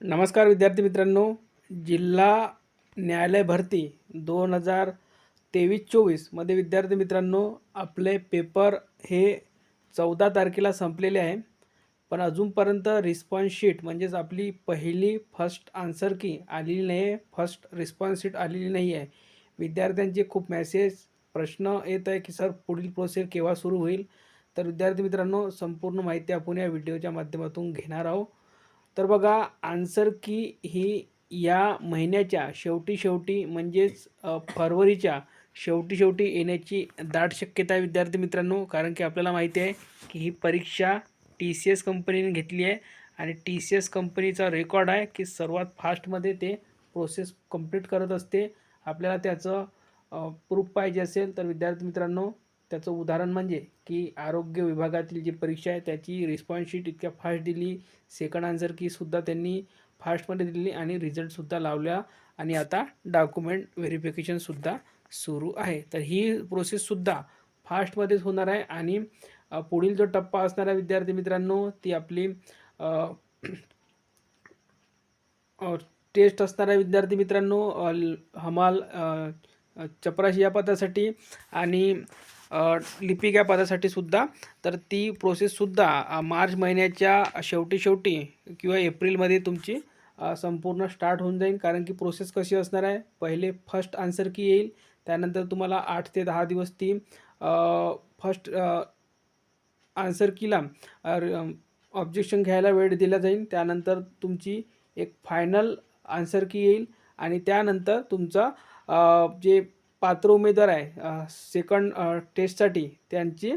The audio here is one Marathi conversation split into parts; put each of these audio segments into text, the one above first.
नमस्कार विद्यार्थी मित्रांनो, जिल्हा न्यायालय भरती 2023-24 मध्ये विद्यार्थी मित्रांनो आपले पेपर हे 14 तारखेला संपलेले आहे. पण अजूनपर्यंत रिस्पॉन्स शीट म्हणजेच आपली पहिली फर्स्ट आन्सर की आलेली नाही आहे, फर्स्ट रिस्पॉन्स शीट आलेली नाही आहे. विद्यार्थ्यांचे खूप मेसेज प्रश्न येत आहे की सर पुढील प्रोसेस केव्हा सुरू होईल. तर विद्यार्थी मित्रांनो संपूर्ण माहिती आपण या व्हिडिओच्या माध्यमातून घेणार आहोत. तर बघा, आन्सर की ही या महिन्याच्या शेवटी म्हणजेच फरवरीच्या शेवटी येण्याची दाट शक्यता आहे विद्यार्थी मित्रांनो. कारण की आपल्याला माहिती आहे की ही परीक्षा TCS कंपनीने घेतली आहे आणि TCS कंपनीचा रेकॉर्ड आहे की सर्वात फास्टमध्ये ते प्रोसेस कंप्लीट करत असते. आपल्याला त्याचं प्रूफ पाहिजे असेल तर विद्यार्थी मित्रांनो, त्याचं उदाहरण म्हणजे की आरोग्य विभागातील जी परीक्षा आहे त्याची रिस्पॉन्स शीट इतक्या फास्ट दिली, सेकंड आन्सर कीसुद्धा त्यांनी फास्टमध्ये दिली आणि रिझल्टसुद्धा लावल्या आणि आता डॉक्युमेंट व्हेरिफिकेशनसुद्धा सुरू आहे. तर ही प्रोसेससुद्धा फास्टमध्येच होणार आहे आणि पुढील जो टप्पा असणार आहे विद्यार्थी मित्रांनो, ती आपली टेस्ट असणार आहे विद्यार्थी मित्रांनो, हमाल चपराशी या पदासाठी आणि लिपिक या पदासाठी सुद्धा. तर ती प्रोसेससुद्धा मार्च महिन्याच्या शेवटी किंवा एप्रिलमध्ये तुमची संपूर्ण स्टार्ट होऊन जाईल. कारण की प्रोसेस कशी असणार आहे, पहिले फर्स्ट आन्सर की येईल, त्यानंतर तुम्हाला 8 ते 10 दिवस ती फर्स्ट आन्सर कीला ऑब्जेक्शन घ्यायला वेळ दिला जाईल. त्यानंतर तुमची एक फायनल आन्सर की येईल आणि त्यानंतर तुमचा जे पात्र उमेदवार आहे सेकंड टेस्टसाठी त्यांची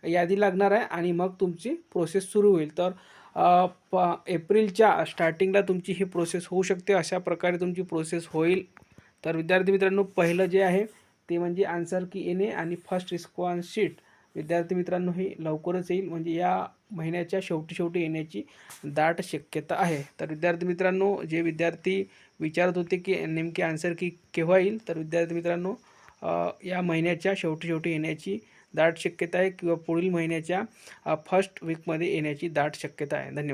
यादी लागणार आहे आणि मग तुमची प्रोसेस सुरू होईल. तर एप्रिलच्या स्टार्टिंगला तुमची ही प्रोसेस होऊ शकते. अशा प्रकारे तुमची प्रोसेस होईल. तर विद्यार्थी मित्रांनो, पहिलं जे आहे ते म्हणजे आन्सर की येणे आणि फर्स्ट रिस्पॉन्स शीट विद्यार्थी मित्रांनो ही लवकरच येईल, म्हणजे या महिन्याच्या शेवटी येण्याची दाट शक्यता आहे. तर विद्यार्थी मित्रांनो, जे विद्यार्थी विचारत होते की नेमकी आन्सर की केव्हा येईल, तर विद्यार्थी मित्रांनो या महिन्याच्या शेवटी येण्याची दाट शक्यता आहे किंवा पुढील महिन्याच्या फर्स्ट वीकमध्ये येण्याची दाट शक्यता आहे. धन्यवाद.